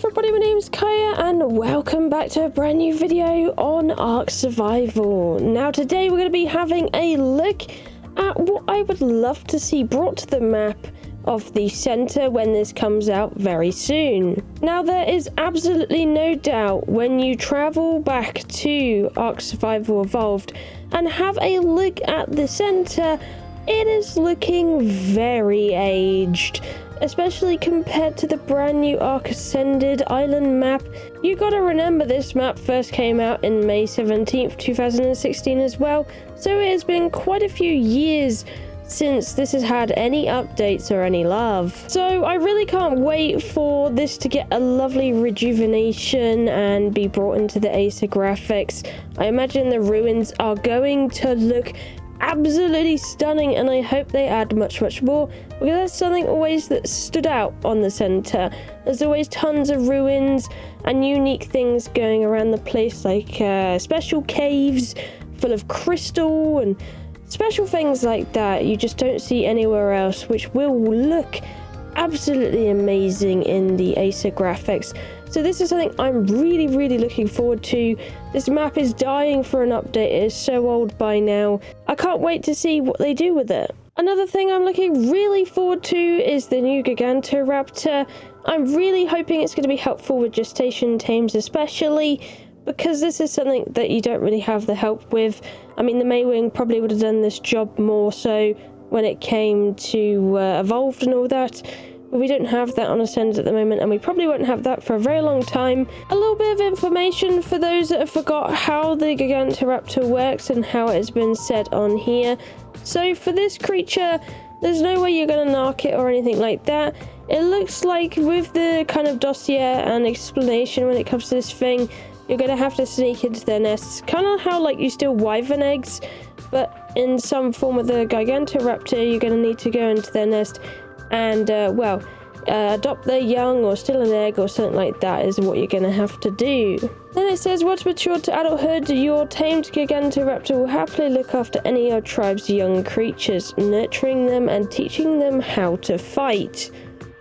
everybody, my name is Kiah and welcome back to a brand new video on ARK Survival. Now today we're going to be having a look at what I would love to see brought to the map of the center when this comes out very soon. Now there is absolutely no doubt when you travel back to ARK Survival Evolved and have a look at the center, it is looking very aged. Especially compared to the brand new ARK Ascended island map. You gotta remember this map first came out in May 17th, 2016 as well, so it has been quite a few years since this has had any updates or any love. So I really can't wait for this to get a lovely rejuvenation and be brought into the Acer graphics. I imagine the ruins are going to look absolutely stunning, and I hope they add much more, because that's something always that stood out on the center. There's always tons of ruins and unique things going around the place, like special caves full of crystal and special things like that you just don't see anywhere else, which will look absolutely amazing in the Acer graphics. So this is something I'm really looking forward to. This map is dying for an update. It is so old by now. I can't wait to see what they do with it. Another thing I'm looking really forward to is the new Gigantoraptor. I'm really hoping it's going to be helpful with gestation tames, especially because this is something that you don't really have the help with. I mean, the Maywing probably would have done this job more so when it came to Evolved and all that. But we don't have that on Ascended at the moment, and we probably won't have that for a very long time. A little bit of information for those that have forgot how the Gigantoraptor works and how it has been said on here. So for this creature, there's no way you're going to narc it or anything like that. It looks like with the kind of dossier and explanation when it comes to this thing, you're going to have to sneak into their nests. Kind of how like you steal wyvern eggs, but in some form of the Gigantoraptor, you're going to need to go into their nest and adopt their young or steal an egg or something like that is what you're going to have to do. Then it says, once matured to adulthood, your tamed Gigantoraptor will happily look after any of your tribe's young creatures, nurturing them and teaching them how to fight.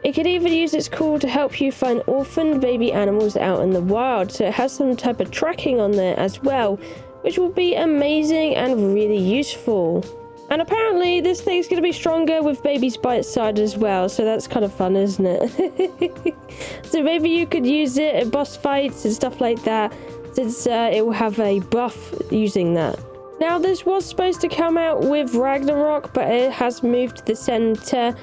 It could even use its call to help you find orphaned baby animals out in the wild, so it has some type of tracking on there as well, which will be amazing and really useful. And apparently this thing's going to be stronger with babies by its side as well, so that's kind of fun, isn't it? So maybe you could use it in boss fights and stuff like that, since it will have a buff using that. Now this was supposed to come out with Ragnarok, but it has moved to the center.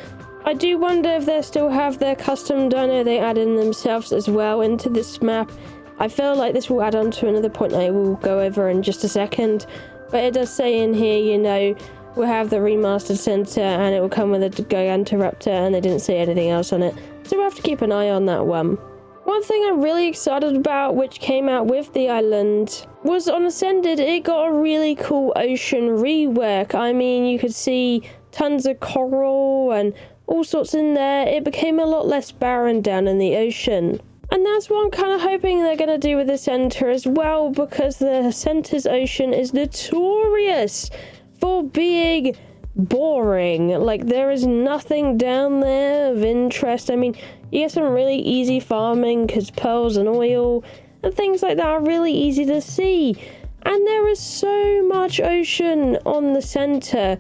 I do wonder if they still have their custom dino they add in themselves as well into this map. I feel like this will add on to another point I will go over in just a second, but it does say in here, you know, we'll have the remastered center and it will come with a Gigantoraptor, and they didn't say anything else on it, so we'll have to keep an eye on that one. One thing I'm really excited about, which came out with the island, was on Ascended. It got a really cool ocean rework. I mean, you could see tons of coral and all sorts in there. It became a lot less barren down in the ocean. And that's what I'm kind of hoping they're going to do with the center as well, because the center's ocean is notorious for being boring. Like, there is nothing down there of interest. I mean, you get some really easy farming because pearls and oil and things like that are really easy to see. And there is so much ocean on the center.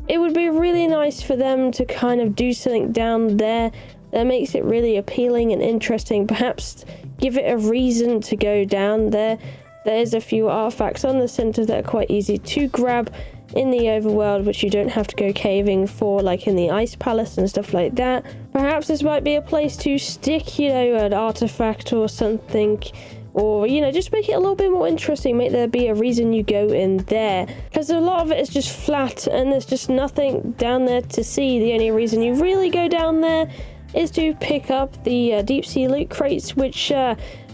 It would be really nice for them to kind of do something down there that makes it really appealing and interesting. Perhaps give it a reason to go down there. There's a few artifacts on the center that are quite easy to grab in the overworld, which you don't have to go caving for, like in the ice palace and stuff like that. Perhaps this might be a place to stick, you know, an artifact or something, or, you know, just make it a little bit more interesting. Make there be a reason you go in there, because a lot of it is just flat and there's just nothing down there to see. The only reason you really go down there is to pick up the deep sea loot crates, which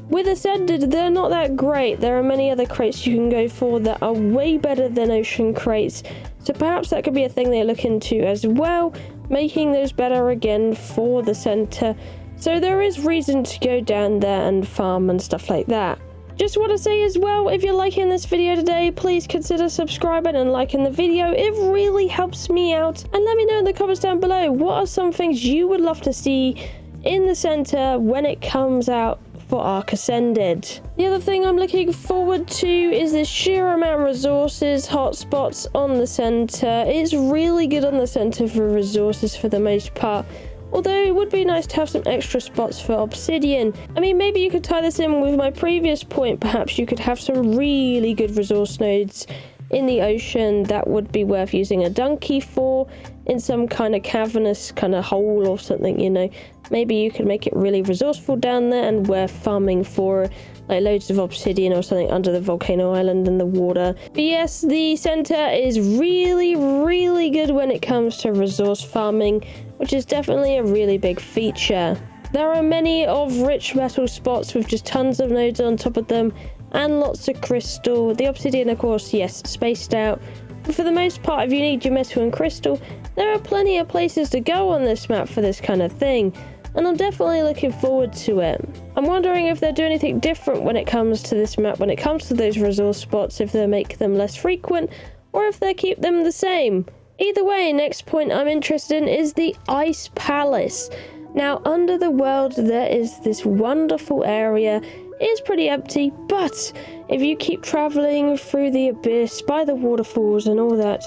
with Ascended, they're not that great. There are many other crates you can go for that are way better than ocean crates. So perhaps that could be a thing they look into as well, making those better again for the center. So there is reason to go down there and farm and stuff like that. Just want to say as well, if you're liking this video today, please consider subscribing and liking the video. It really helps me out. And let me know in the comments down below, what are some things you would love to see in the center when it comes out for ARK Ascended. The other thing I'm looking forward to is the sheer amount of resources hotspots on the center. It's really good on the center for resources for the most part. Although it would be nice to have some extra spots for obsidian. I mean, maybe you could tie this in with my previous point. Perhaps you could have some really good resource nodes in the ocean that would be worth using a donkey for, in some kind of cavernous kind of hole or something, you know. Maybe you could make it really resourceful down there and worth farming for, like loads of obsidian or something under the volcano island and the water. But yes, the center is really good when it comes to resource farming, which is definitely a really big feature. There are many of rich metal spots with just tons of nodes on top of them and lots of crystal. The obsidian, of course, yes, spaced out. But for the most part, if you need your metal and crystal, there are plenty of places to go on this map for this kind of thing. And I'm definitely looking forward to it. I'm wondering if they're doing anything different when it comes to this map, when it comes to those resource spots, if they make them less frequent, or if they keep them the same. Either way, next point I'm interested in is the Ice Palace. Now, under the world, there is this wonderful area. It is pretty empty, but if you keep traveling through the abyss, by the waterfalls and all that,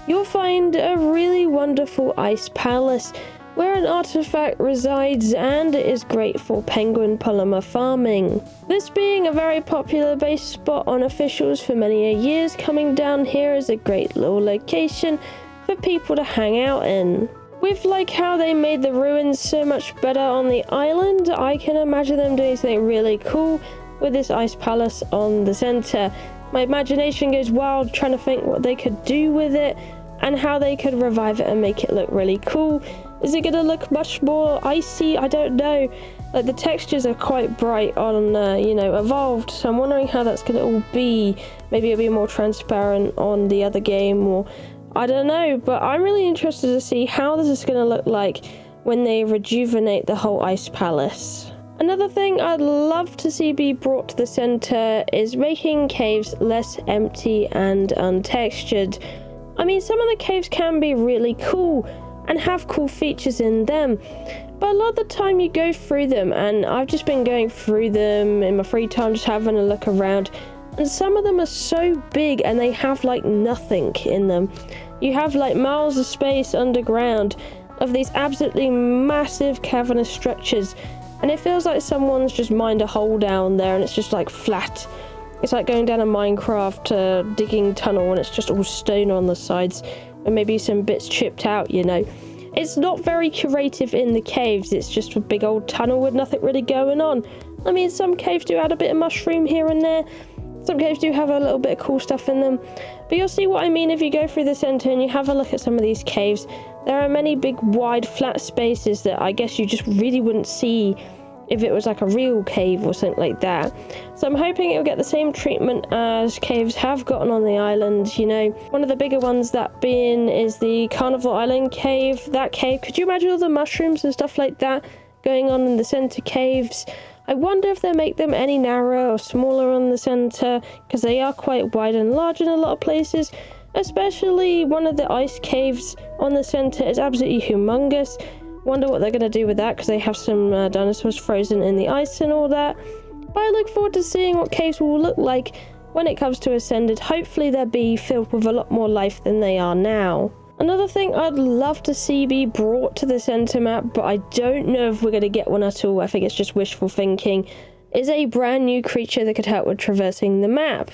you'll find a really wonderful Ice Palace, where an artifact resides, and it is great for penguin polymer farming. This being a very popular base spot on officials for many years, coming down here is a great little location for people to hang out in. With like how they made the ruins so much better on the island, I can imagine them doing something really cool with this Ice Palace on the center. My imagination goes wild trying to think what they could do with it and how they could revive it and make it look really cool. Is it going to look much more icy? I don't know. Like, the textures are quite bright on, Evolved, so I'm wondering how that's going to all be. Maybe it'll be more transparent on the other game, or I don't know. But I'm really interested to see how this is going to look like when they rejuvenate the whole Ice Palace. Another thing I'd love to see be brought to the center is making caves less empty and untextured. I mean, some of the caves can be really cool and have cool features in them, but a lot of the time you go through them, and I've just been going through them in my free time, just having a look around, and some of them are so big and they have like nothing in them. You have like miles of space underground of these absolutely massive cavernous structures, and it feels like someone's just mined a hole down there and it's just like flat. It's like going down a Minecraft digging tunnel and it's just all stone on the sides and maybe some bits chipped out, you know. It's not very curative in the caves. It's just a big old tunnel with nothing really going on. I mean, some caves do add a bit of mushroom here and there. Some caves do have a little bit of cool stuff in them. But you'll see what I mean if you go through the center and you have a look at some of these caves. There are many big, wide, flat spaces that I guess you just really wouldn't see if it was like a real cave or something like that. So I'm hoping it'll get the same treatment as caves have gotten on the island, you know. One of the bigger ones that being is the Carnival Island cave. That cave, could you imagine all the mushrooms and stuff like that going on in the center caves? I wonder if they make them any narrower or smaller on the center, because they are quite wide and large in a lot of places. Especially one of the ice caves on the center is absolutely humongous. Wonder what they're going to do with that, because they have some dinosaurs frozen in the ice and all that. But I look forward to seeing what caves will look like when it comes to Ascended. Hopefully they'll be filled with a lot more life than they are now. Another thing I'd love to see be brought to the center map, but I don't know if we're going to get one at all, I think it's just wishful thinking, is a brand new creature that could help with traversing the map.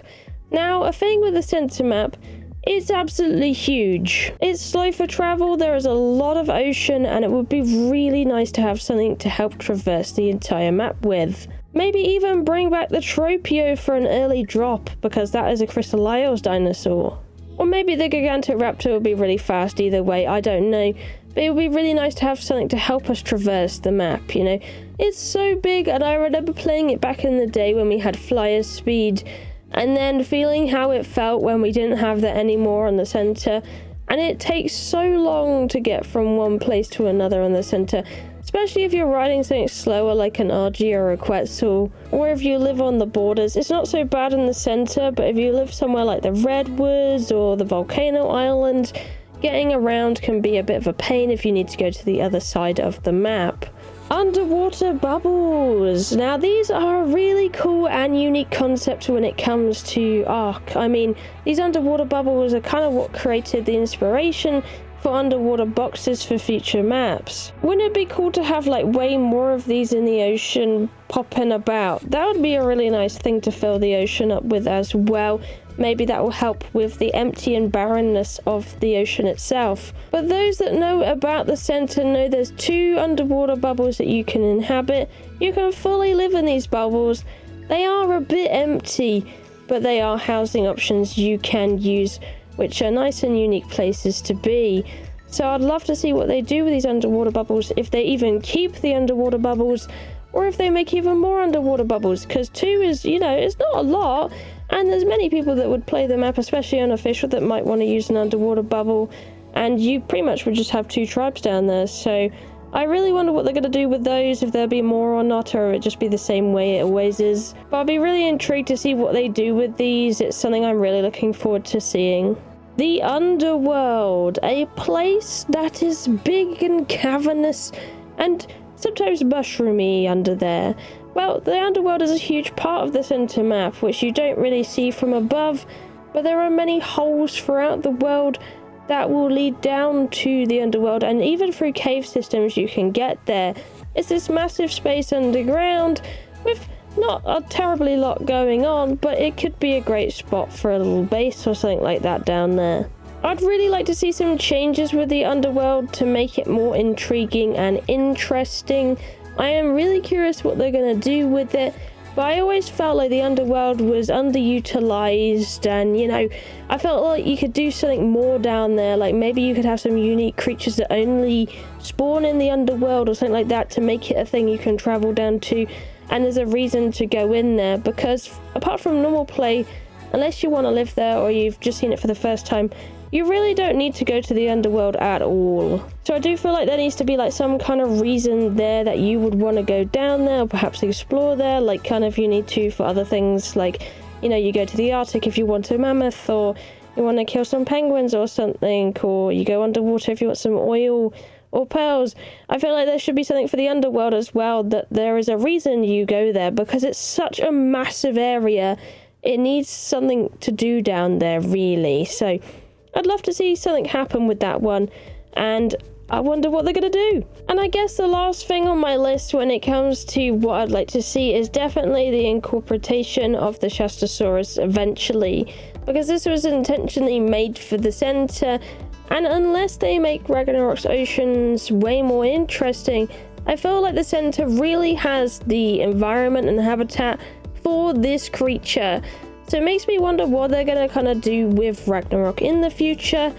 Now, a thing with the center map, it's absolutely huge. It's slow for travel, there is a lot of ocean, and it would be really nice to have something to help traverse the entire map with. Maybe even bring back the Tropio for an early drop, because that is a Crystal Isles dinosaur. Or maybe the Gigantoraptor will be really fast, either way, I don't know. But it would be really nice to have something to help us traverse the map, you know. It's so big, and I remember playing it back in the day when we had flyer speed, and then feeling how it felt when we didn't have that anymore on the center. And it takes so long to get from one place to another on the center, especially if you're riding something slower like an RG or a Quetzal, or if you live on the borders. It's not so bad in the center, but if you live somewhere like the Redwoods or the Volcano Island, getting around can be a bit of a pain if you need to go to the other side of the map. underwater bubbles. Now these are a really cool and unique concept when it comes to ARK. I mean, these underwater bubbles are kind of what created the inspiration for underwater boxes for future maps. Wouldn't it be cool to have like way more of these in the ocean popping about? That would be a really nice thing to fill the ocean up with as well. Maybe that will help with the empty and barrenness of the ocean itself. But those that know about the center know there's 2 underwater bubbles that you can inhabit. You can fully live in these bubbles. They are a bit empty, but they are housing options you can use, which are nice and unique places to be. So I'd love to see what they do with these underwater bubbles, if they even keep the underwater bubbles, or if they make even more underwater bubbles, because 2 is, you know, it's not a lot, and there's many people that would play the map, especially unofficial, that might want to use an underwater bubble, and you pretty much would just have 2 tribes down there. So I really wonder what they're going to do with those, if there'll be more or not, or it just be the same way it always is. But I'll be really intrigued to see what they do with these. It's something I'm really looking forward to seeing. The Underworld, a place that is big and cavernous and sometimes mushroomy under there. Well, the Underworld is a huge part of the center map, which you don't really see from above, but there are many holes throughout the world that will lead down to the Underworld, and even through cave systems you can get there. It's this massive space underground with not a terribly lot going on, but it could be a great spot for a little base or something like that down there. I'd really like to see some changes with the Underworld to make it more intriguing and interesting. I am really curious what they're going to do with it, but I always felt like the Underworld was underutilized, and you know, I felt like you could do something more down there. Like maybe you could have some unique creatures that only spawn in the Underworld or something like that, to make it a thing you can travel down to, and there's a reason to go in there. Because apart from normal play, unless you want to live there or you've just seen it for the first time, you really don't need to go to the Underworld at all. So I do feel like there needs to be like some kind of reason there that you would want to go down there, or perhaps explore there, like kind of you need to for other things, like, you know, you go to the Arctic if you want a mammoth, or you want to kill some penguins or something, or you go underwater if you want some oil or pearls. I feel like there should be something for the Underworld as well, that there is a reason you go there, because it's such a massive area. It needs something to do down there, really. So I'd love to see something happen with that one, and I wonder what they're going to do. And I guess the last thing on my list when it comes to what I'd like to see is definitely the incorporation of the Shastasaurus eventually, because this was intentionally made for the center, and unless they make Ragnarok's oceans way more interesting, I feel like the center really has the environment and habitat for this creature. So it makes me wonder what they're going to kind of do with Ragnarok in the future,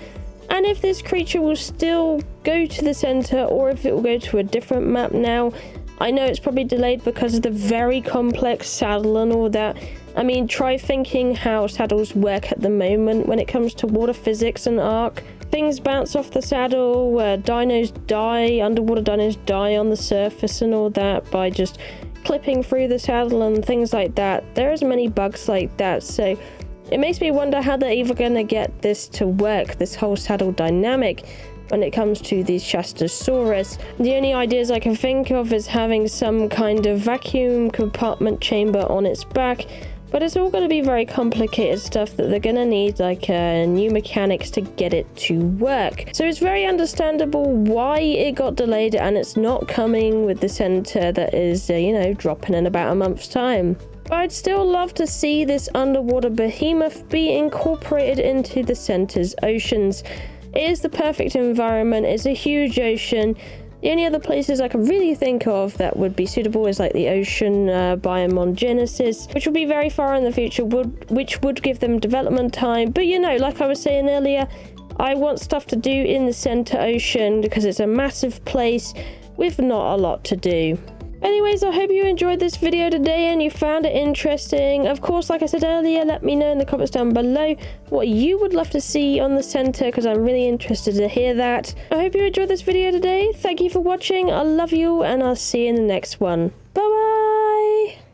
and if this creature will still go to the center or if it will go to a different map now. I know it's probably delayed because of the very complex saddle and all that. I mean, try thinking how saddles work at the moment when it comes to water physics and ARK. Things bounce off the saddle, dinos die, underwater dinos die on the surface and all that by just clipping through the saddle and things like that. There's many bugs like that, so it makes me wonder how they're even going to get this to work, this whole saddle dynamic, when it comes to these Shastasaurus. The only ideas I can think of is having some kind of vacuum compartment chamber on its back, but it's all going to be very complicated stuff that they're going to need like new mechanics to get it to work. So it's very understandable why it got delayed and it's not coming with the center that is, you know, dropping in about a month's time. But I'd still love to see this underwater behemoth be incorporated into the center's oceans. It is the perfect environment. It's a huge ocean. The only other places I can really think of that would be suitable is like the ocean biome on Genesis, which would be very far in the future, which would give them development time. But you know, like I was saying earlier, I want stuff to do in the center ocean because it's a massive place with not a lot to do. Anyways, I hope you enjoyed this video today and you found it interesting. Of course, like I said earlier, let me know in the comments down below what you would love to see on the center, because I'm really interested to hear that. I hope you enjoyed this video today. Thank you for watching. I love you, and I'll see you in the next one. Bye bye.